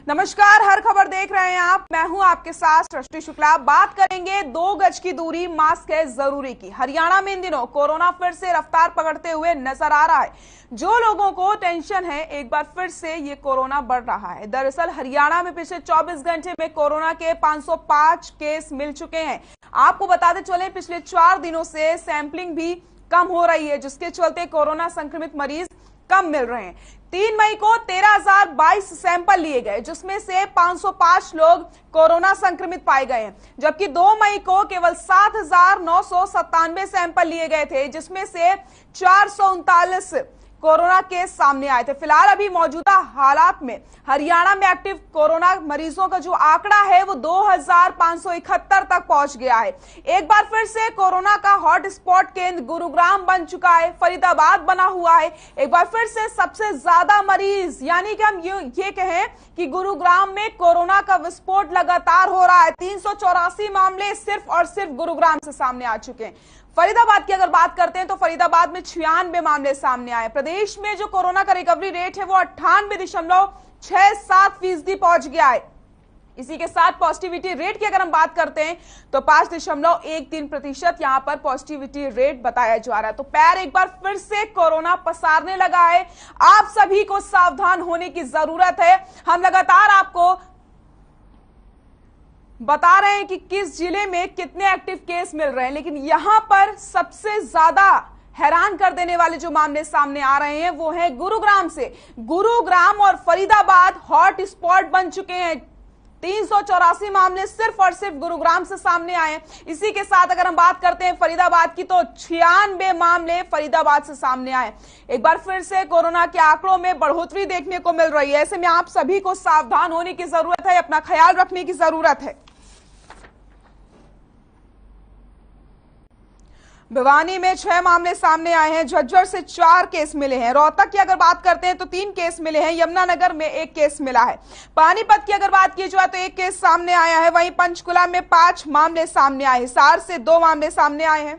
नमस्कार, हर खबर देख रहे हैं आप। मैं हूं आपके साथ सृष्टि शुक्ला। बात करेंगे 2 गज की दूरी, मास्क है जरूरी की। हरियाणा में इन दिनों कोरोना फिर से रफ्तार पकड़ते हुए नजर आ रहा है। जो लोगों को टेंशन है, एक बार फिर से ये कोरोना बढ़ रहा है। दरअसल हरियाणा में पिछले 24 घंटे में कोरोना के 505 केस मिल चुके हैं। आपको बताते चले, पिछले 4 दिनों से सैंपलिंग भी कम हो रही है, जिसके चलते कोरोना संक्रमित मरीज कम मिल रहे हैं। 3 मई को 13,022 सैंपल लिए गए, जिसमें से 505 लोग कोरोना संक्रमित पाए गए हैं, जबकि 2 मई को केवल 7,997 सैंपल लिए गए थे, जिसमें से 439 कोरोना केस सामने आए थे। फिलहाल अभी मौजूदा हालात में हरियाणा में एक्टिव कोरोना मरीजों का जो आंकड़ा है वो 2,571 तक पहुंच गया है। एक बार फिर से कोरोना का हॉट स्पॉट केंद्र गुरुग्राम बन चुका है, फरीदाबाद बना हुआ है। एक बार फिर से सबसे ज्यादा मरीज, यानी कि हम ये कहें कि गुरुग्राम में कोरोना का विस्फोट लगातार हो रहा है। 384 मामले सिर्फ और सिर्फ गुरुग्राम से सामने आ चुके हैं। फरीदाबाद की अगर बात करते हैं तो फरीदाबाद में 96 मामले सामने आए। प्रदेश में जो कोरोना का रिकवरी रेट है वो 98.67% पहुंच गया है। इसी के साथ पॉजिटिविटी रेट की अगर हम बात करते हैं तो 5.13% यहां पर पॉजिटिविटी रेट बताया जा रहा है। तो पैर एक बार फिर से कोरोना पसारने लगा है। आप सभी को सावधान होने की जरूरत है। हम लगातार आपको बता रहे हैं कि किस जिले में कितने एक्टिव केस मिल रहे हैं, लेकिन यहां पर सबसे ज्यादा हैरान कर देने वाले जो मामले सामने आ रहे हैं वो है गुरुग्राम से। गुरुग्राम और फरीदाबाद हॉट स्पॉट बन चुके हैं। 384 मामले सिर्फ और सिर्फ गुरुग्राम से सामने आए हैं। इसी के साथ अगर हम बात करते हैं फरीदाबाद की तो 96 मामले फरीदाबाद से सामने आए। एक बार फिर से कोरोना के आंकड़ों में बढ़ोतरी देखने को मिल रही है। ऐसे में आप सभी को सावधान होने की जरूरत है, अपना ख्याल रखने की जरूरत है। भिवानी में 6 मामले सामने आए हैं। झज्जर से 4 केस मिले हैं। रोहतक की अगर बात करते हैं तो 3 केस मिले हैं। यमुनानगर में 1 केस मिला है। पानीपत की अगर बात की जाए तो 1 केस सामने आया है। वहीं पंचकुला में 5 मामले सामने आए हैं। हिसार से 2 मामले सामने आए हैं।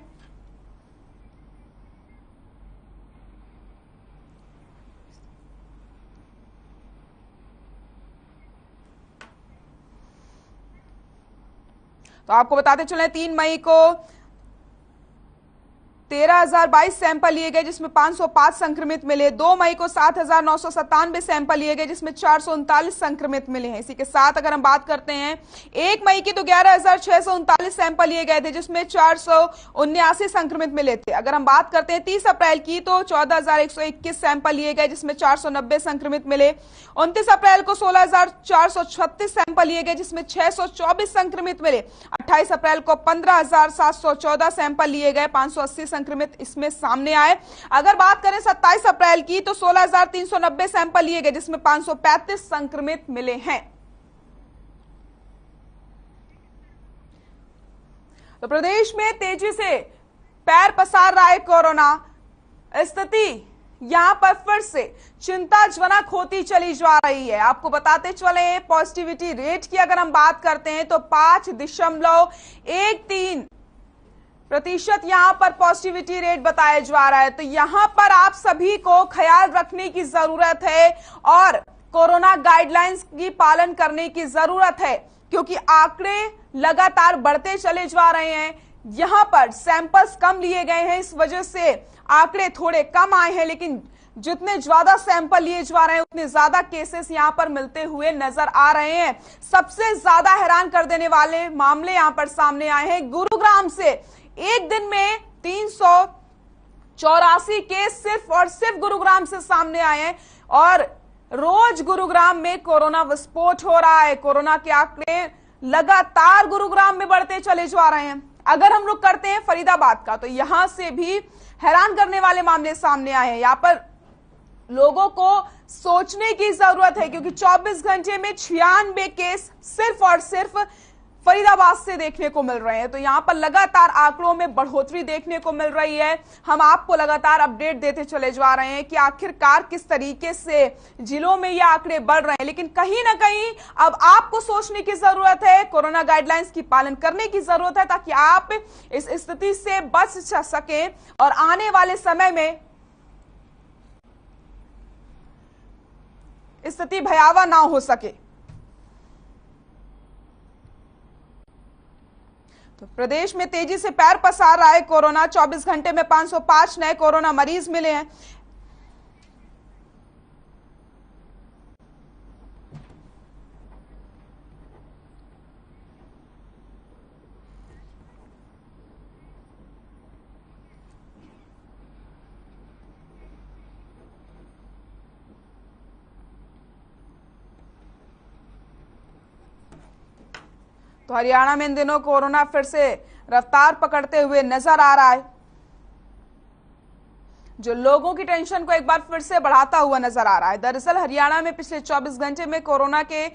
तो आपको बताते चले, 3 मई को 13,022 सैंपल लिए गए, जिसमें 505 संक्रमित मिले। 2 मई को 7,997 सैंपल लिए गए, जिसमें 439 संक्रमित मिले हैं। इसी के साथ अगर हम बात करते हैं 1 मई की तो 11,639 सैंपल लिए गए थे, जिसमें 479 संक्रमित मिले थे। अगर हम बात करते हैं 30 अप्रैल की तो 14,121 सैंपल लिए गए, जिसमें 490 संक्रमित मिले। 29 अप्रैल को 16,436 सैंपल लिए गए, जिसमें 624 संक्रमित मिले। 28 अप्रैल को 15,714 सैंपल लिए गए, 580 संक्रमित इसमें सामने आए। अगर बात करें 27 अप्रैल की तो 16,390 सैंपल लिए गए, जिसमें 535 संक्रमित मिले हैं। तो प्रदेश में तेजी से पैर पसार रहा है कोरोना। स्थिति यहां पर फिर से चिंताजनक होती चली जा रही है। आपको बताते चले, पॉजिटिविटी रेट की अगर हम बात करते हैं तो 5.13% यहां पर पॉजिटिविटी रेट बताया जा रहा है। तो यहां पर आप सभी को ख्याल रखने की जरूरत है और कोरोना गाइडलाइंस की पालन करने की जरूरत है, क्योंकि आंकड़े लगातार बढ़ते चले जा रहे हैं। यहां पर सैंपल्स कम लिए गए हैं, इस वजह से आंकड़े थोड़े कम आए हैं, लेकिन जितने ज्यादा सैंपल लिए जा रहे हैं उतने ज्यादा केसेस यहां पर मिलते हुए नजर आ रहे हैं। सबसे ज्यादा हैरान कर देने वाले मामले यहां पर सामने आए हैं गुरुग्राम से। एक दिन में 384 केस सिर्फ और सिर्फ गुरुग्राम से सामने आए हैं और रोज गुरुग्राम में कोरोना विस्फोट हो रहा है। कोरोना के आंकड़े लगातार गुरुग्राम में बढ़ते चले जा रहे हैं। अगर हम रुख करते हैं फरीदाबाद का तो यहां से भी हैरान करने वाले मामले सामने आए हैं। यहां पर लोगों को सोचने की जरूरत है, क्योंकि 24 घंटे में 96 केस सिर्फ और सिर्फ फरीदाबाद से देखने को मिल रहे हैं। तो यहां पर लगातार आंकड़ों में बढ़ोतरी देखने को मिल रही है। हम आपको लगातार अपडेट देते चले जा रहे हैं कि आखिरकार किस तरीके से जिलों में ये आंकड़े बढ़ रहे हैं, लेकिन कहीं ना कहीं अब आपको सोचने की जरूरत है, कोरोना गाइडलाइंस की पालन करने की जरूरत है, ताकि आप इस स्थिति से बच सकें और आने वाले समय में स्थिति भयावह ना हो सके। तो प्रदेश में तेजी से पैर पसार रहा है कोरोना। 24 घंटे में 505 नए कोरोना मरीज मिले हैं। तो हरियाणा में इन दिनों कोरोना फिर से रफ्तार पकड़ते हुए नजर आ रहा है, जो लोगों की टेंशन को एक बार फिर से बढ़ाता हुआ नजर आ रहा है। दरअसल हरियाणा में पिछले 24 घंटे में कोरोना के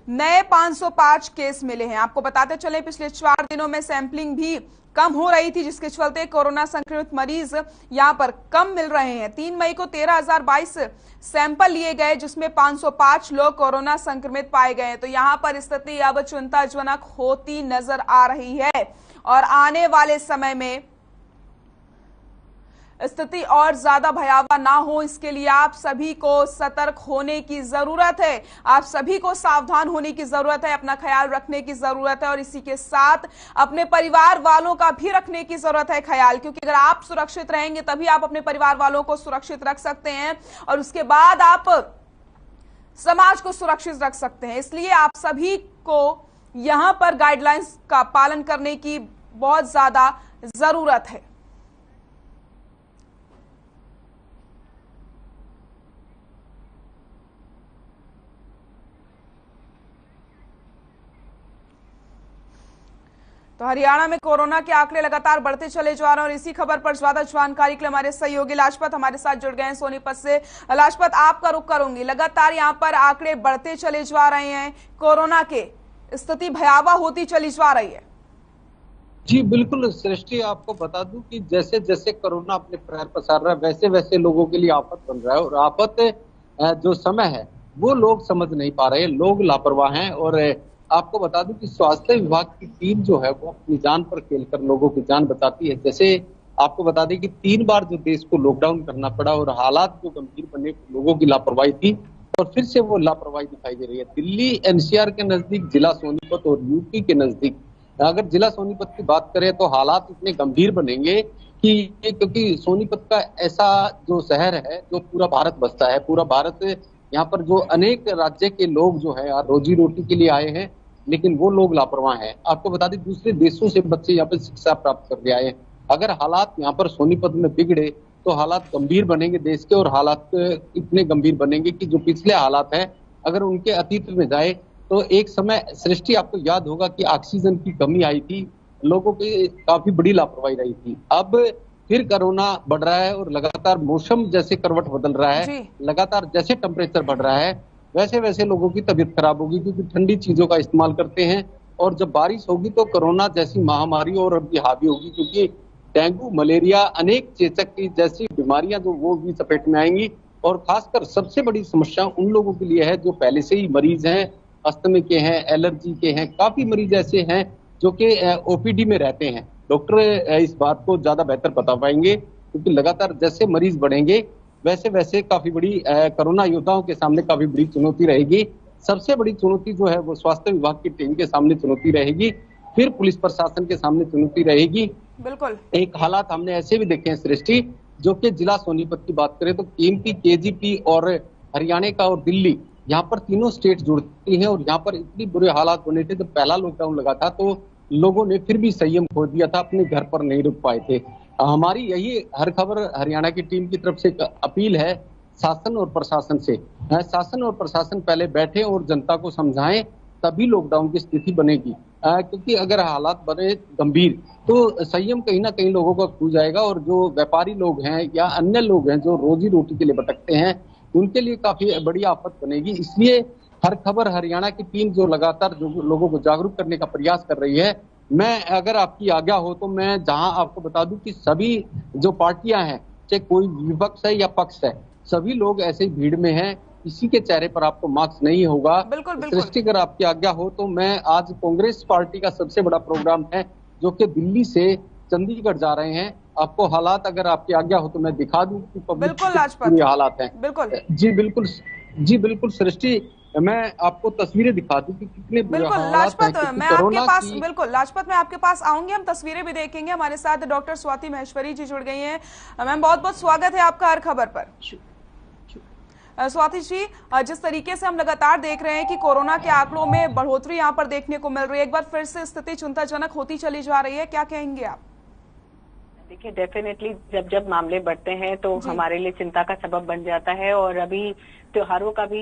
नए 505 केस मिले हैं। आपको बताते चले, पिछले 4 दिनों में सैंपलिंग भी कम हो रही थी, जिसके चलते कोरोना संक्रमित मरीज यहां पर कम मिल रहे हैं। 3 मई को 13,022 सैंपल लिए गए, जिसमें 505 लोग कोरोना संक्रमित पाए गए। तो यहां पर स्थिति अब चिंताजनक होती नजर आ रही है और आने वाले समय में स्थिति और ज्यादा भयावह ना हो, इसके लिए आप सभी को सतर्क होने की जरूरत है। आप सभी को सावधान होने की जरूरत है, अपना ख्याल रखने की जरूरत है और इसी के साथ अपने परिवार वालों का भी रखने की जरूरत है ख्याल, क्योंकि अगर आप सुरक्षित रहेंगे तभी आप अपने परिवार वालों को सुरक्षित रख सकते हैं और उसके बाद आप समाज को सुरक्षित रख सकते हैं। इसलिए आप सभी को यहां पर गाइडलाइंस का पालन करने की बहुत ज्यादा जरूरत है। तो हरियाणा में कोरोना के आंकड़े लगातार बढ़ते चले जा रहे हैं और इसी खबर पर ज्यादा जानकारी के लिए हमारे सहयोगी लाजपत हमारे साथ जुड़ गए हैं सोनीपत से। लाजपत, आपका रुख करूंगी, लगातार यहां पर आंकड़े बढ़ते चले जा रहे हैं, कोरोना के स्थिति भयावह होती चली जा रही है। जी बिल्कुल सृष्टि, आपको बता दूं कि जैसे जैसे कोरोना अपने पैर पसार रहा है वैसे वैसे लोगों के लिए आफत बन रहा है और आफत जो समय है वो लोग समझ नहीं पा रहे, लोग लापरवाह हैं। और आपको बता दूं कि स्वास्थ्य विभाग की टीम जो है वो अपनी जान पर खेलकर लोगों की जान बचाती है। जैसे आपको बता दें कि 3 बार जो देश को लॉकडाउन करना पड़ा और हालात जो गंभीर बने, लोगों की लापरवाही थी और फिर से वो लापरवाही दिखाई दे रही है। दिल्ली एनसीआर के नजदीक जिला सोनीपत और यूपी के नजदीक, अगर जिला सोनीपत की बात करें तो हालात इतने गंभीर बनेंगे कि क्योंकि सोनीपत का ऐसा जो शहर है जो पूरा भारत बसता है, पूरा भारत, यहाँ पर जो अनेक राज्य के लोग जो है रोजी रोटी के लिए आए हैं, लेकिन वो लोग लापरवाह हैं। आपको बता दें दूसरे देशों से बच्चे यहाँ पर शिक्षा प्राप्त करके आए हैं। अगर हालात यहाँ पर सोनीपत में बिगड़े तो हालात गंभीर बनेंगे देश के, और हालात इतने गंभीर बनेंगे कि जो पिछले हालात हैं अगर उनके अतीत में जाए तो एक समय सृष्टि आपको याद होगा कि ऑक्सीजन की कमी आई थी, लोगों की काफी बड़ी लापरवाही रही थी। अब फिर कोरोना बढ़ रहा है और लगातार मौसम जैसे करवट बदल रहा है, लगातार जैसे टेम्परेचर बढ़ रहा है वैसे वैसे लोगों की तबीयत खराब होगी, क्योंकि ठंडी चीजों का इस्तेमाल करते हैं। और जब बारिश होगी तो कोरोना जैसी महामारी और भी हावी होगी, क्योंकि डेंगू, मलेरिया, अनेक चेचक की जैसी बीमारियां जो वो भी चपेट में आएंगी। और खासकर सबसे बड़ी समस्या उन लोगों के लिए है जो पहले से ही मरीज हैं, अस्थमे के हैं, एलर्जी के हैं, काफी मरीज ऐसे हैं जो कि ओपीडी में रहते हैं। डॉक्टर इस बात को ज्यादा बेहतर बता पाएंगे, क्योंकि लगातार जैसे मरीज बढ़ेंगे वैसे वैसे काफी बड़ी कोरोना योद्धाओं के सामने काफी बड़ी चुनौती रहेगी। सबसे बड़ी चुनौती जो है वो स्वास्थ्य विभाग की टीम के सामने चुनौती रहेगी, फिर पुलिस प्रशासन के सामने चुनौती रहेगी। बिल्कुल, एक हालात हमने ऐसे भी देखे हैं सृष्टि, जो कि जिला सोनीपत की बात करें तो केएमपी, केजीपी और हरियाणा का और दिल्ली, यहाँ पर तीनों स्टेट जुड़ती हैं और यहाँ पर इतनी बुरे हालात बने थे। जब पहला लॉकडाउन लगा था तो लोगों ने फिर भी संयम खो दिया था, अपने घर पर नहीं रुक पाए थे। हमारी यही हर खबर हरियाणा की टीम की तरफ से अपील है शासन और प्रशासन से। शासन और प्रशासन पहले बैठे और जनता को समझाएं, तभी लॉकडाउन की स्थिति बनेगी। क्योंकि अगर हालात बने गंभीर तो संयम कहीं ना कहीं लोगों का खो जाएगा और जो व्यापारी लोग हैं या अन्य लोग हैं जो रोजी रोटी के लिए भटकते हैं उनके लिए काफी बड़ी आफत बनेगी। इसलिए हर खबर हरियाणा की टीम जो लगातार जो लोगों को जागरूक करने का प्रयास कर रही है, मैं अगर आपकी आज्ञा हो तो मैं जहां आपको बता दूं कि सभी जो पार्टियां हैं, चाहे कोई विपक्ष है या पक्ष है, सभी लोग ऐसे ही भीड़ में हैं, किसी के चेहरे पर आपको मार्क्स नहीं होगा। सृष्टि, अगर आपकी आज्ञा हो तो मैं आज कांग्रेस पार्टी का सबसे बड़ा प्रोग्राम है जो कि दिल्ली से चंडीगढ़ जा रहे हैं। आपको हालात अगर आपकी आज्ञा हो तो मैं दिखा दूं कि बिल्कुल लाजपत हालात हैं। बिल्कुल जी बिल्कुल जी बिल्कुल सृष्टि, मैं आपको तस्वीरें दिखा दूं कि कितने बुरे बिल्कुल हालात हैं, लाजपत, क्योंकि मैं आपके कोरोना पास की। बिल्कुल लाजपत मैं आपके पास आऊंगी, हम तस्वीरें भी देखेंगे। हमारे साथ डॉक्टर स्वाति महेश्वरी जी जुड़ गई हैं। मैम बहुत बहुत स्वागत है आपका हर खबर पर। स्वाति जी, जिस तरीके से हम लगातार देख रहे हैं कि कोरोना के आंकड़ों में बढ़ोतरी यहाँ पर देखने को मिल रही है, एक बार फिर से स्थिति चिंताजनक होती चली जा रही है, क्या कहेंगे आप? देखिए, डेफिनेटली जब जब मामले बढ़ते हैं तो हमारे लिए चिंता का सबब बन जाता है। और अभी त्योहारों का भी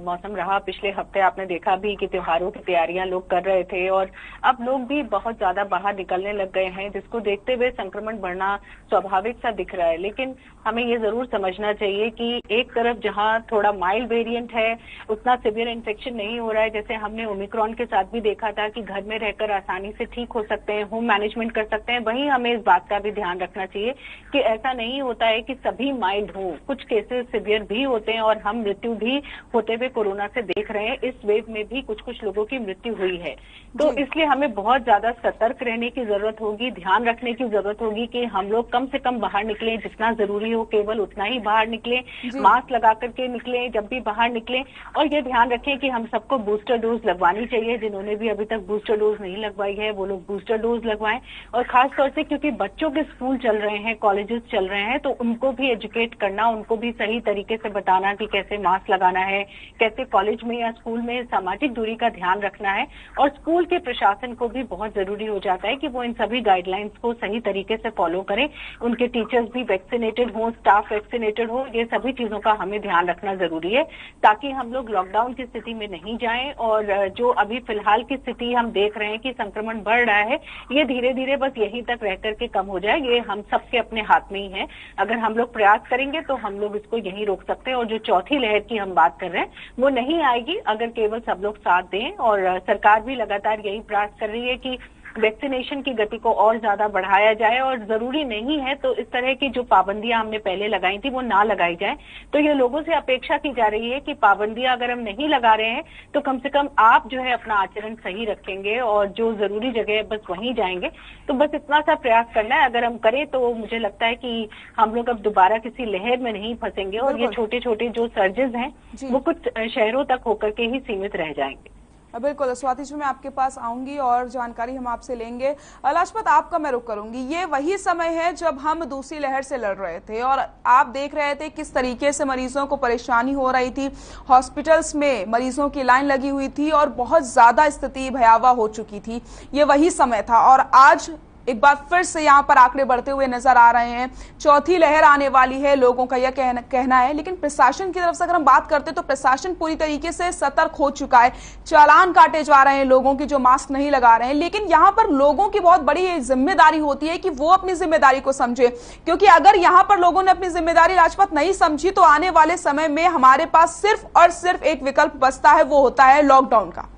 मौसम रहा। पिछले हफ्ते आपने देखा भी कि त्योहारों की तैयारियां लोग कर रहे थे और अब लोग भी बहुत ज्यादा बाहर निकलने लग गए हैं, जिसको देखते हुए संक्रमण बढ़ना स्वाभाविक सा दिख रहा है। लेकिन हमें ये जरूर समझना चाहिए कि एक तरफ जहां थोड़ा माइल्ड वेरिएंट है, उतना सिवियर इन्फेक्शन नहीं हो रहा है, जैसे हमने ओमिक्रॉन के साथ भी देखा था कि घर में रहकर आसानी से ठीक हो सकते हैं, होम मैनेजमेंट कर सकते हैं। वहीं हमें इस बात का भी ध्यान रखना चाहिए कि ऐसा नहीं होता है कि सभी माइल्ड हो, कुछ केसेस सिवियर भी होते हैं और हम मृत्यु भी होते हुए कोरोना से देख रहे हैं। इस वेव में भी कुछ कुछ लोगों की मृत्यु हुई है, तो इसलिए हमें बहुत ज्यादा सतर्क रहने की जरूरत होगी, ध्यान रखने की जरूरत होगी कि हम लोग कम से कम बाहर निकलें, जितना जरूरी हो केवल उतना ही बाहर निकलें, मास्क लगा करके निकलें जब भी बाहर निकलें। और ये ध्यान रखें कि हम सबको बूस्टर डोज लगवानी चाहिए। जिन्होंने भी अभी तक बूस्टर डोज नहीं लगवाई है वो लोग बूस्टर डोज लगवाएं। और खासतौर से क्योंकि बच्चों के स्कूल चल रहे हैं, कॉलेजेस चल रहे हैं, तो उनको भी एजुकेट करना, उनको भी सही तरीके से बताना कि कैसे मास्क लगाना है, कैसे कॉलेज में या स्कूल में सामाजिक दूरी का ध्यान रखना है। और स्कूल के प्रशासन को भी बहुत जरूरी हो जाता है कि वो इन सभी गाइडलाइंस को सही तरीके से फॉलो करें, उनके टीचर्स भी वैक्सीनेटेड हो, स्टाफ वैक्सीनेटेड हो। ये सभी चीजों का हमें ध्यान रखना जरूरी है ताकि हम लोग लॉकडाउन की स्थिति में नहीं जाएं। और जो अभी फिलहाल की स्थिति हम देख रहे हैं कि संक्रमण बढ़ रहा है, ये धीरे धीरे बस यहीं तक रह करके कम हो जाए। ये हम सबके अपने हाथ में ही है। अगर हम लोग प्रयास करेंगे तो हम लोग इसको यहीं रोक सकते हैं। और जो चौथी लहर की हम बात कर रहे हैं वो नहीं आएगी अगर केवल सब लोग साथ दें। और सरकार भी लगातार यही प्रयास कर रही है कि वैक्सीनेशन की गति को और ज्यादा बढ़ाया जाए। और जरूरी नहीं है तो इस तरह की जो पाबंदियां हमने पहले लगाई थी वो ना लगाई जाए। तो ये लोगों से अपेक्षा की जा रही है कि पाबंदियां अगर हम नहीं लगा रहे हैं तो कम से कम आप जो है अपना आचरण सही रखेंगे और जो जरूरी जगह है बस वहीं जाएंगे। तो बस इतना सा प्रयास करना है। अगर हम करें तो मुझे लगता है कि हम लोग अब दोबारा किसी लहर में नहीं फंसेंगे और ये छोटे छोटे जो सर्जेस हैं वो कुछ शहरों तक होकर के ही सीमित रह जाएंगे। बिल्कुल स्वाति जी, मैं आपके पास आऊंगी और जानकारी हम आपसे लेंगे। लाजपत, आपका मैं रुख करूंगी। ये वही समय है जब हम दूसरी लहर से लड़ रहे थे और आप देख रहे थे किस तरीके से मरीजों को परेशानी हो रही थी, हॉस्पिटल्स में मरीजों की लाइन लगी हुई थी और बहुत ज्यादा स्थिति भयावह हो चुकी थी। ये वही समय था और आज एक बार फिर से यहाँ पर आंकड़े बढ़ते हुए नजर आ रहे हैं। चौथी लहर आने वाली है, लोगों का यह कहना है। लेकिन प्रशासन की तरफ से अगर हम बात करते हैं तो प्रशासन पूरी तरीके से सतर्क हो चुका है। चालान काटे जा रहे हैं लोगों की जो मास्क नहीं लगा रहे हैं। लेकिन यहाँ पर लोगों की बहुत बड़ी जिम्मेदारी होती है कि वो अपनी जिम्मेदारी को समझे, क्योंकि अगर यहाँ पर लोगों ने अपनी जिम्मेदारी राजपथ नहीं समझी तो आने वाले समय में हमारे पास सिर्फ और सिर्फ एक विकल्प बचता है, वो होता है लॉकडाउन का।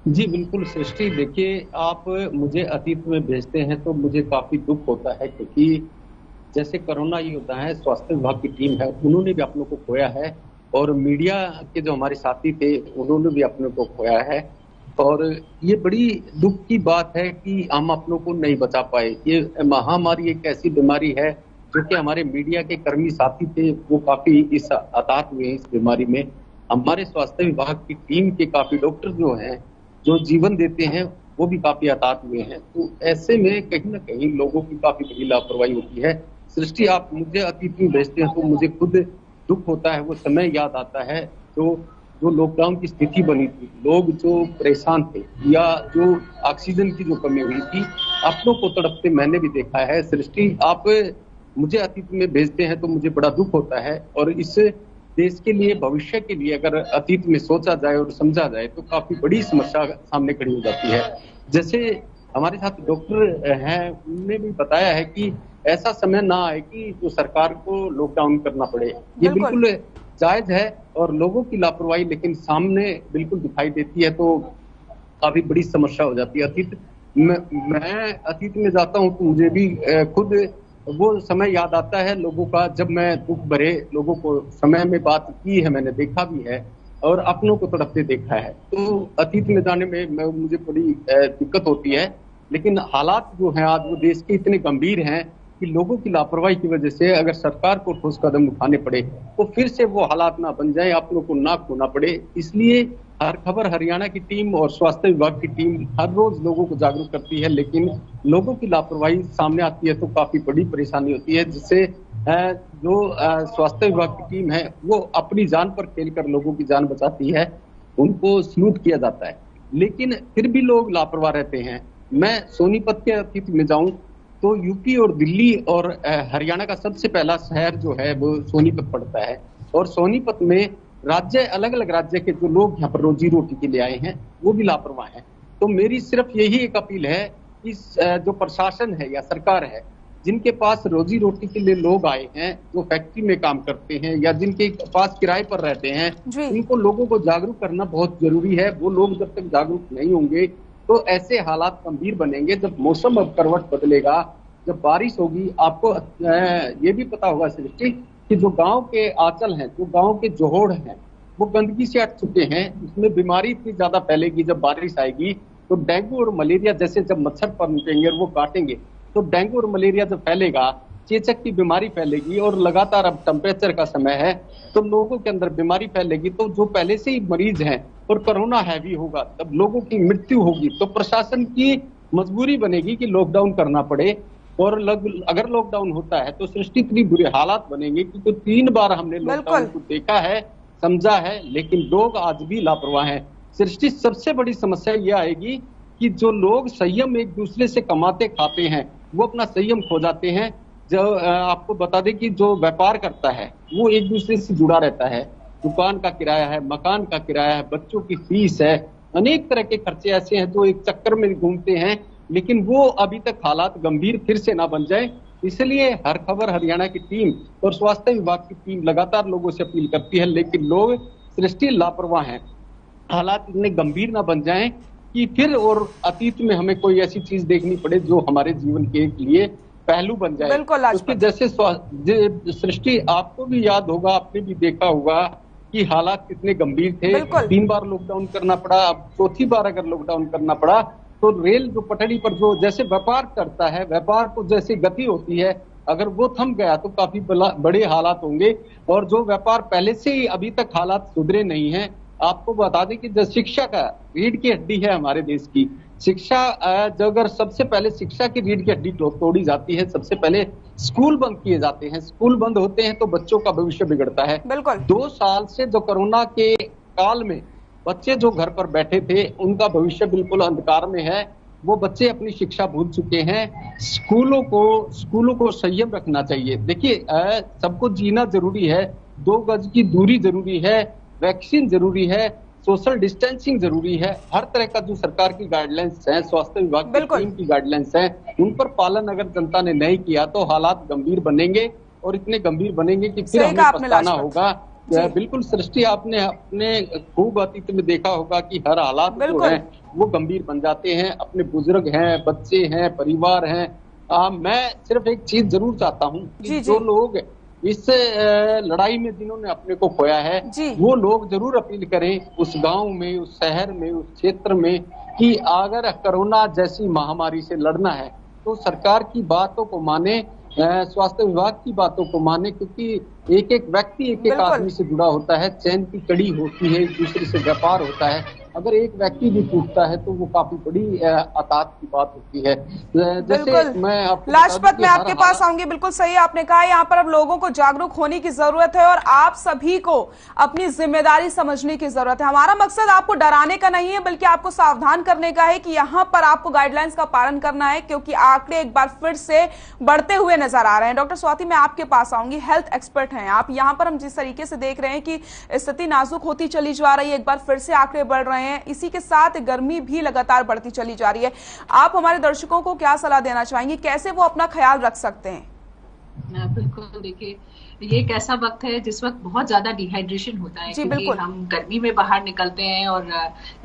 जी बिल्कुल सृष्टि, देखिए आप मुझे अतीत में भेजते हैं तो मुझे काफी दुख होता है, क्योंकि जैसे कोरोना योद्धा है, स्वास्थ्य विभाग की टीम है, उन्होंने भी अपनों को खोया है और मीडिया के जो हमारे साथी थे उन्होंने भी अपनों को खोया है। और ये बड़ी दुख की बात है कि हम अपनों को नहीं बचा पाए। ये महामारी एक ऐसी बीमारी है जो कि हमारे मीडिया के कर्मी साथी थे वो काफी इस हताहत हुए हैं इस बीमारी में। हमारे स्वास्थ्य विभाग की टीम के काफी डॉक्टर जो हैं जो जीवन देते हैं वो भी काफी हताहत हुए हैं। तो ऐसे में कहीं ना कहीं लोगों की काफी बड़ी लापरवाही होती है। सृष्टि, आप मुझे अतीत में भेजते हैं तो मुझे खुद दुख होता है, वो समय याद आता है जो लॉकडाउन की स्थिति बनी थी, लोग जो परेशान थे या जो ऑक्सीजन की जो कमी हुई थी, अपनों को तड़पते मैंने भी देखा है। सृष्टि, आप मुझे अतीत में भेजते हैं तो मुझे बड़ा दुख होता है। और इस देश के लिए, भविष्य के लिए अगर अतीत में सोचा जाए और समझा जाए तो काफी बड़ी समस्या सामने खड़ी हो जाती है। जैसे हमारे साथ डॉक्टर हैं, उन्होंने भी बताया है कि ऐसा समय ना आए कि जो सरकार को लॉकडाउन करना पड़े। ये बिल्कुल जायज है और लोगों की लापरवाही लेकिन सामने बिल्कुल दिखाई देती है तो काफी बड़ी समस्या हो जाती है। अतीत मैं अतीत में जाता हूँ तो मुझे भी खुद वो समय याद आता है लोगों का, जब मैं दुख भरे लोगों को समय में बात की है, मैंने देखा भी है और अपनों को तड़पते देखा है। तो अतीत में जाने में मुझे बड़ी दिक्कत होती है। लेकिन हालात जो हैं आज वो देश के इतने गंभीर हैं कि लोगों की लापरवाही की वजह से अगर सरकार को ठोस कदम उठाने पड़े तो फिर से वो हालात ना बन जाए, आप लोगों को ना खोना पड़े। इसलिए हर खबर हरियाणा की टीम और स्वास्थ्य विभाग की टीम हर रोज लोगों को जागरूक करती है, लेकिन लोगों की लापरवाही सामने आती है तो काफी बड़ी परेशानी होती है, जिससे जो स्वास्थ्य विभाग की टीम है वो अपनी जान पर खेलकर लोगों की जान बचाती है, उनको सल्यूट किया जाता है। लेकिन फिर भी लोग लापरवाह रहते हैं। मैं सोनीपत के अतीत में जाऊं तो यूपी और दिल्ली और हरियाणा का सबसे पहला शहर जो है वो सोनीपत पड़ता है, और सोनीपत में राज्य अलग अलग राज्य के जो लोग यहाँ पर रोजी रोटी के लिए आए हैं वो भी लापरवाह हैं। तो मेरी सिर्फ यही एक अपील है कि जो प्रशासन है या सरकार है, जिनके पास रोजी रोटी के लिए लोग आए हैं, जो फैक्ट्री में काम करते हैं या जिनके पास किराए पर रहते हैं, इनको लोगों को जागरूक करना बहुत जरूरी है। वो लोग जब तक जागरूक नहीं होंगे तो ऐसे हालात गंभीर बनेंगे। जब मौसम अब करवट बदलेगा, जब बारिश होगी, आपको ये भी पता होगा सृष्टि कि जो गांव के आंचल हैं, जो गांव के जोहड़ हैं, वो गंदगी से हट चुके हैं। इसमें बीमारी इतनी ज्यादा फैलेगी जब बारिश आएगी, तो डेंगू और मलेरिया जैसे जब मच्छर पनपेंगे और वो काटेंगे तो डेंगू और मलेरिया जब फैलेगा, चेचक की बीमारी फैलेगी, और लगातार अब टेम्परेचर का समय है तो लोगों के अंदर बीमारी फैलेगी। तो जो पहले से ही मरीज हैं और कोरोना हैवी होगा, तब लोगों की मृत्यु होगी, तो प्रशासन की मजबूरी बनेगी कि लॉकडाउन करना पड़े। और अगर लॉकडाउन होता है तो सृष्टि इतनी बुरे हालात बनेंगे कि तो 3 बार हमने लॉकडाउन को देखा है, समझा है, लेकिन लोग आज भी लापरवाह हैं। सृष्टि सबसे बड़ी समस्या यह आएगी कि जो लोग संयम एक दूसरे से कमाते खाते हैं वो अपना संयम खो जाते हैं। जो आपको बता दें कि जो व्यापार करता है वो एक दूसरे से जुड़ा रहता है, दुकान का किराया है, मकान का किराया है, बच्चों की फीस है, अनेक तरह के खर्चे ऐसे हैं जो एक चक्कर में घूमते हैं, लेकिन वो अभी तक हालात गंभीर फिर से ना बन जाए। इसलिए हर खबर हरियाणा की टीम और स्वास्थ्य विभाग की टीम लगातार लोगों से अपील करती है, लेकिन लोग सृष्टि लापरवाह हैं। हालात इतने गंभीर ना बन जाएं कि फिर और अतीत में हमें कोई ऐसी चीज देखनी पड़े जो हमारे जीवन के लिए पहलू बन जाए। उसके जैसे सृष्टि आपको भी याद होगा, आपने भी देखा होगा कि हालात कितने गंभीर थे। 3 बार लॉकडाउन करना पड़ा, अब 4थी बार अगर लॉकडाउन करना पड़ा तो रेल जो पटड़ी पर जो जैसे व्यापार करता है, व्यापार को जैसे गति होती है, अगर वो थम गया तो काफी बड़े हालात होंगे। और जो व्यापार पहले से ही अभी तक हालात सुधरे नहीं हैं, आपको बता दें कि जो शिक्षा का रीढ़ की हड्डी है हमारे देश की शिक्षा, जो अगर सबसे पहले शिक्षा की रीढ़ की हड्डी तोड़ी जाती है, सबसे पहले स्कूल बंद किए जाते हैं। स्कूल बंद होते हैं तो बच्चों का भविष्य बिगड़ता है। 2 साल से जो कोरोना के काल में बच्चे जो घर पर बैठे थे उनका भविष्य बिल्कुल अंधकार में है। वो बच्चे अपनी शिक्षा भूल चुके हैं। स्कूलों को संयम रखना चाहिए। देखिए, सबको जीना जरूरी है, 2 गज की दूरी जरूरी है, वैक्सीन जरूरी है, सोशल डिस्टेंसिंग जरूरी है। हर तरह का जो सरकार की गाइडलाइंस है, स्वास्थ्य विभाग की टीम की गाइडलाइंस है, उन पर पालन अगर जनता ने नहीं किया तो हालात गंभीर बनेंगे, और इतने गंभीर बनेंगे कि फिर हमें पछताना होगा। बिल्कुल सृष्टि, आपने अपने खूब अतीत में देखा होगा कि हर हालात जो है वो गंभीर बन जाते हैं। अपने बुजुर्ग हैं, बच्चे हैं, परिवार हैं। मैं सिर्फ एक चीज जरूर चाहता हूँ कि जो लोग इस लड़ाई में जिन्होंने अपने को खोया है, वो लोग जरूर अपील करें उस गांव में, उस शहर में, उस क्षेत्र में कि अगर कोरोना जैसी महामारी से लड़ना है तो सरकार की बातों को माने, स्वास्थ्य विभाग की बातों को माने, क्योंकि एक एक व्यक्ति एक एक आदमी से जुड़ा होता है, चैन की कड़ी होती है, एक दूसरे से व्यापार होता है। अगर एक व्यक्ति भी टूटता है तो वो काफी बड़ी आघात की बात होती है। जैसे मैं आपको लाजपत, मैं आपके पास आऊंगी। बिल्कुल सही आपने कहा, यहाँ पर अब लोगों को जागरूक होने की जरूरत है और आप सभी को अपनी जिम्मेदारी समझने की जरूरत है। हमारा मकसद आपको डराने का नहीं है, बल्कि आपको सावधान करने का है कि यहाँ पर आपको गाइडलाइंस का पालन करना है, क्योंकि आंकड़े एक बार फिर से बढ़ते हुए नजर आ रहे हैं। डॉक्टर स्वाति, मैं आपके पास आऊंगी, हेल्थ एक्सपर्ट हैं आप। यहाँ पर हम जिस तरीके से देख रहे हैं कि स्थिति नाजुक होती चली जा रही है, एक बार फिर से आंकड़े बढ़ रहे हैं, इसी के साथ गर्मी भी लगातार बढ़ती चली जा रही है। आप हमारे दर्शकों को क्या सलाह देना चाहेंगे, कैसे वो अपना ख्याल रख सकते हैं? बिल्कुल, देखिए ये एक ऐसा वक्त है जिस वक्त बहुत ज्यादा डिहाइड्रेशन होता है, क्योंकि हम गर्मी में बाहर निकलते हैं और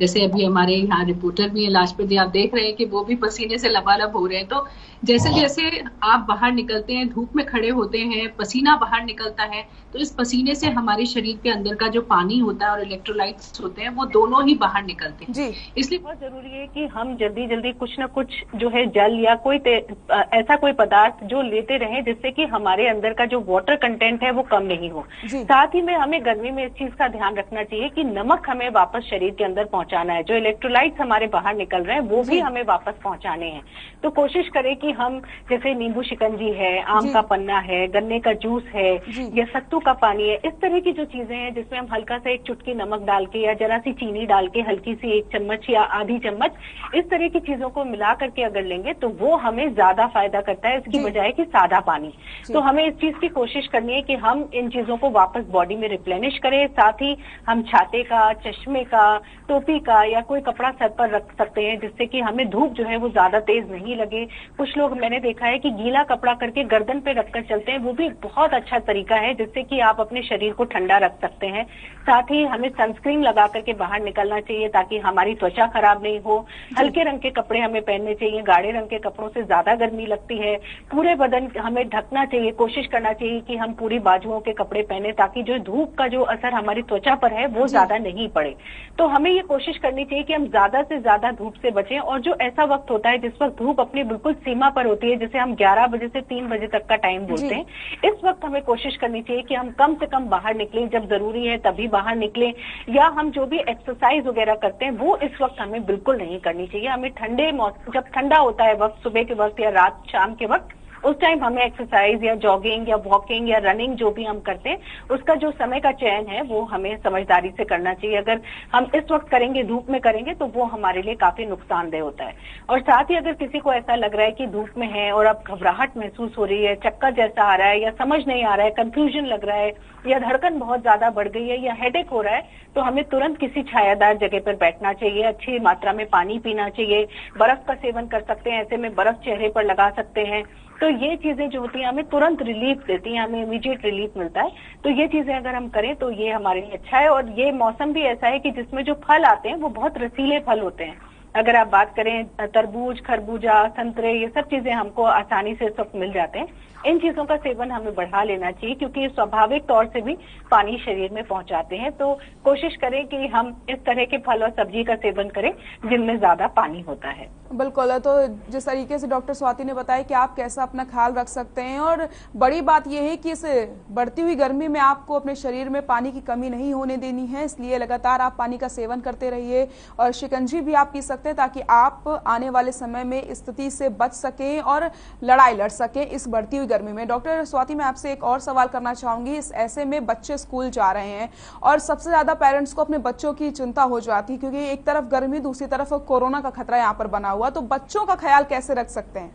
जैसे अभी हमारे यहाँ रिपोर्टर भी है लाजपत जी, आप देख रहे हैं कि वो भी पसीने से लबालब हो रहे हैं। तो जैसे जैसे आप बाहर निकलते हैं, धूप में खड़े होते हैं, पसीना बाहर निकलता है, तो इस पसीने से हमारे शरीर के अंदर का जो पानी होता है और इलेक्ट्रोलाइट्स होते हैं वो दोनों ही बाहर निकलते हैं। इसलिए बहुत जरूरी है कि हम जल्दी जल्दी कुछ ना कुछ जो है जल या कोई ऐसा कोई पदार्थ जो लेते रहें जिससे कि हमारे अंदर का जो वाटर कंटेंट है वो कम नहीं हो। साथ ही में हमें गर्मी में इस चीज का ध्यान रखना चाहिए कि नमक हमें वापस शरीर के अंदर पहुंचाना है, जो इलेक्ट्रोलाइट्स हमारे बाहर निकल रहे हैं वो भी हमें वापस पहुंचाने हैं। तो कोशिश करें कि हम जैसे नींबू शिकंजी है, आम का पन्ना है, गन्ने का जूस है या सत्तू का पानी है, इस तरह की जो चीजें हैं जिसमें हम हल्का सा एक चुटकी नमक डाल के या जरा सी चीनी डाल के हल्की सी 1 चम्मच या आधी चम्मच इस तरह की चीजों को मिला करके अगर लेंगे तो वो हमें ज्यादा फायदा करता है इसकी बजाय कि सादा पानी। तो हमें इस चीज की कोशिश करनी है कि हम इन चीजों को वापस बॉडी में रिप्लेनिश करें। साथ ही हम छाते का, चश्मे का, टोपी का या कोई कपड़ा सर पर रख सकते हैं जिससे कि हमें धूप जो है वो ज्यादा तेज नहीं लगे। कुछ लोग मैंने देखा है कि गीला कपड़ा करके गर्दन पे रखकर चलते हैं, वो भी बहुत अच्छा तरीका है जिससे कि आप अपने शरीर को ठंडा रख सकते हैं। साथ ही हमें सनस्क्रीन लगा करके बाहर निकलना चाहिए ताकि हमारी त्वचा खराब नहीं हो। हल्के रंग के कपड़े हमें पहनने चाहिए, गाढ़े रंग के कपड़ों से ज्यादा गर्मी लगती है। पूरे बदन हमें ढकना चाहिए, कोशिश करना चाहिए कि हम पूरी बाजुओं के कपड़े पहने ताकि जो धूप का जो असर हमारी त्वचा पर है वो ज्यादा नहीं पड़े। तो हमें ये कोशिश करनी चाहिए कि हम ज्यादा से ज्यादा धूप से बचें। और जो ऐसा वक्त होता है जिस वक्त धूप अपनी बिल्कुल सीमा पर होती है, जिसे हम 11 बजे से 3 बजे तक का टाइम बोलते हैं, इस वक्त हमें कोशिश करनी चाहिए कि हम कम से कम बाहर निकलें, जब जरूरी है तभी बाहर निकलें। या हम जो भी एक्सरसाइज वगैरह करते हैं वो इस वक्त हमें बिल्कुल नहीं करनी चाहिए। हमें ठंडे मौसम, जब ठंडा होता है वक्त, सुबह के वक्त या रात शाम के वक्त, उस टाइम हमें एक्सरसाइज या जॉगिंग या वॉकिंग या रनिंग जो भी हम करते हैं उसका जो समय का चयन है वो हमें समझदारी से करना चाहिए। अगर हम इस वक्त करेंगे, धूप में करेंगे, तो वो हमारे लिए काफी नुकसानदेह होता है। और साथ ही अगर किसी को ऐसा लग रहा है कि धूप में है और अब घबराहट महसूस हो रही है, चक्कर जैसा आ रहा है या समझ नहीं आ रहा है, कंफ्यूजन लग रहा है या धड़कन बहुत ज्यादा बढ़ गई है या हेडेक हो रहा है, तो हमें तुरंत किसी छायादार जगह पर बैठना चाहिए, अच्छी मात्रा में पानी पीना चाहिए, बर्फ का सेवन कर सकते हैं, ऐसे में बर्फ चेहरे पर लगा सकते हैं। तो ये चीजें जो होती हैं हमें तुरंत रिलीफ देती हैं, हमें इमीडिएट रिलीफ मिलता है। तो ये चीजें अगर हम करें तो ये हमारे लिए अच्छा है। और ये मौसम भी ऐसा है कि जिसमें जो फल आते हैं वो बहुत रसीले फल होते हैं। अगर आप बात करें तरबूज, खरबूजा, संतरे, ये सब चीजें हमको आसानी से इस वक्त मिल जाते हैं। इन चीजों का सेवन हमें बढ़ा लेना चाहिए क्योंकि ये स्वाभाविक तौर से भी पानी शरीर में पहुंचाते हैं। तो कोशिश करें कि हम इस तरह के फल और सब्जी का सेवन करें जिनमें ज्यादा पानी होता है। बिल्कुल। तो जिस तरीके से डॉक्टर स्वाति ने बताया कि आप कैसा अपना ख्याल रख सकते हैं, और बड़ी बात यह है कि इस बढ़ती हुई गर्मी में आपको अपने शरीर में पानी की कमी नहीं होने देनी है, इसलिए लगातार आप पानी का सेवन करते रहिए और शिकंजी भी आप पी सकते हैं ताकि आप आने वाले समय में स्थिति से बच सकें और लड़ाई लड़ सकें इस बढ़ती हुई गर्मी में। डॉक्टर स्वाति, मैं आपसे एक और सवाल करना चाहूंगी। इस ऐसे में बच्चे स्कूल जा रहे हैं और सबसे ज्यादा पेरेंट्स को अपने बच्चों की चिंता हो जाती है क्योंकि एक तरफ गर्मी, दूसरी तरफ कोरोना का खतरा यहाँ पर बना हुआ, तो बच्चों का ख्याल कैसे रख सकते हैं?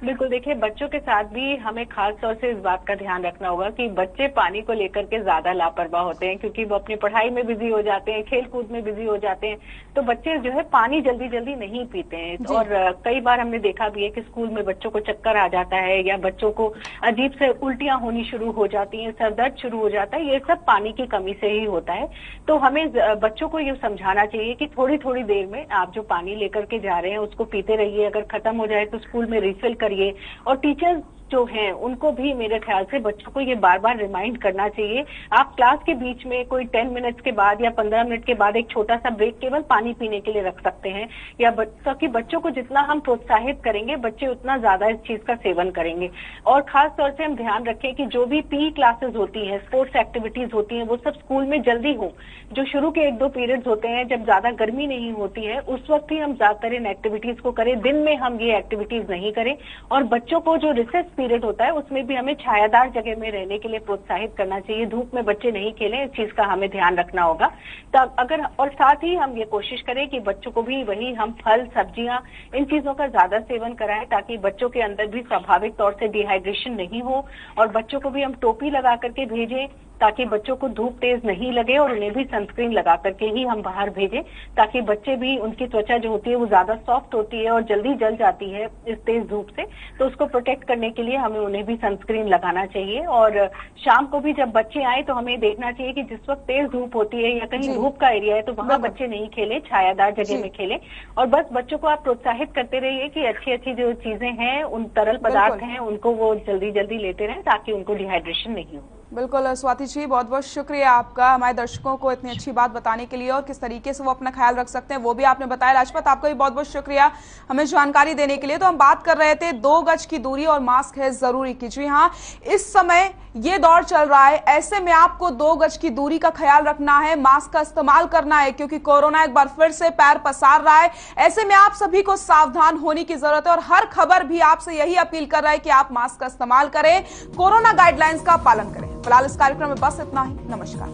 बिल्कुल, देखिए बच्चों के साथ भी हमें खास तौर से इस बात का ध्यान रखना होगा कि बच्चे पानी को लेकर के ज्यादा लापरवाह होते हैं क्योंकि वो अपनी पढ़ाई में बिजी हो जाते हैं, खेल कूद में बिजी हो जाते हैं। तो बच्चे जो है पानी जल्दी जल्दी नहीं पीते हैं और कई बार हमने देखा भी है कि स्कूल में बच्चों को चक्कर आ जाता है या बच्चों को अजीब से उल्टियां होनी शुरू हो जाती हैं, सर दर्द शुरू हो जाता है। ये सब पानी की कमी से ही होता है। तो हमें बच्चों को ये समझाना चाहिए कि थोड़ी थोड़ी देर में आप जो पानी लेकर के जा रहे हैं उसको पीते रहिए। अगर खत्म हो जाए तो स्कूल में रिफिल करिए। और टीचर्स जो हैं उनको भी मेरे ख्याल से बच्चों को ये बार बार रिमाइंड करना चाहिए। आप क्लास के बीच में कोई 10 मिनट्स के बाद या 15 मिनट के बाद एक छोटा सा ब्रेक केवल पानी पीने के लिए रख सकते हैं या ताकि बच्चों को जितना हम प्रोत्साहित करेंगे बच्चे उतना ज्यादा इस चीज का सेवन करेंगे। और खास तौर से हम ध्यान रखें कि जो भी पी क्लासेस होती हैं, स्पोर्ट्स एक्टिविटीज होती हैं, वो सब स्कूल में जल्दी हो। जो शुरू के 1-2 पीरियड्स होते हैं जब ज्यादा गर्मी नहीं होती है उस वक्त ही हम ज्यादातर इन एक्टिविटीज को करें, दिन में हम ये एक्टिविटीज नहीं करें। और बच्चों को जो रिसेस पीरियड होता है उसमें भी हमें छायादार जगह में रहने के लिए प्रोत्साहित करना चाहिए। धूप में बच्चे नहीं खेलें, इस चीज का हमें ध्यान रखना होगा। तब अगर और साथ ही हम ये कोशिश करें कि बच्चों को भी वही हम फल, सब्जियां, इन चीजों का ज्यादा सेवन कराएं ताकि बच्चों के अंदर भी स्वाभाविक तौर से डिहाइड्रेशन नहीं हो। और बच्चों को भी हम टोपी लगा करके भेजें ताकि बच्चों को धूप तेज नहीं लगे और उन्हें भी सनस्क्रीन लगा करके ही हम बाहर भेजें, ताकि बच्चे भी, उनकी त्वचा जो होती है वो ज्यादा सॉफ्ट होती है और जल्दी जल जाती है इस तेज धूप से, तो उसको प्रोटेक्ट करने के लिए हमें उन्हें भी सनस्क्रीन लगाना चाहिए। और शाम को भी जब बच्चे आए तो हमें देखना चाहिए कि जिस वक्त तेज धूप होती है या कहीं धूप का एरिया है तो वहां बच्चे नहीं खेले, छायादार जगह में खेले। और बस बच्चों को आप प्रोत्साहित करते रहिए कि अच्छी अच्छी जो चीजें हैं, उन तरल पदार्थ हैं, उनको वो जल्दी जल्दी लेते रहें ताकि उनको डिहाइड्रेशन नहीं हो। बिल्कुल स्वाति जी, बहुत बहुत शुक्रिया आपका हमारे दर्शकों को इतनी अच्छी बात बताने के लिए और किस तरीके से वो अपना ख्याल रख सकते हैं वो भी आपने बताया। राजपत, आपका भी बहुत बहुत शुक्रिया हमें जानकारी देने के लिए। तो हम बात कर रहे थे 2 गज की दूरी और मास्क है जरूरी की। जी हाँ, इस समय ये दौर चल रहा है, ऐसे में आपको 2 गज की दूरी का ख्याल रखना है, मास्क का इस्तेमाल करना है, क्योंकि कोरोना एक बार फिर से पैर पसार रहा है। ऐसे में आप सभी को सावधान होने की जरूरत है और हर खबर भी आपसे यही अपील कर रहा है कि आप मास्क का इस्तेमाल करें, कोरोना गाइडलाइंस का पालन करें। फिलहाल इस कार्यक्रम में बस इतना ही। नमस्कार।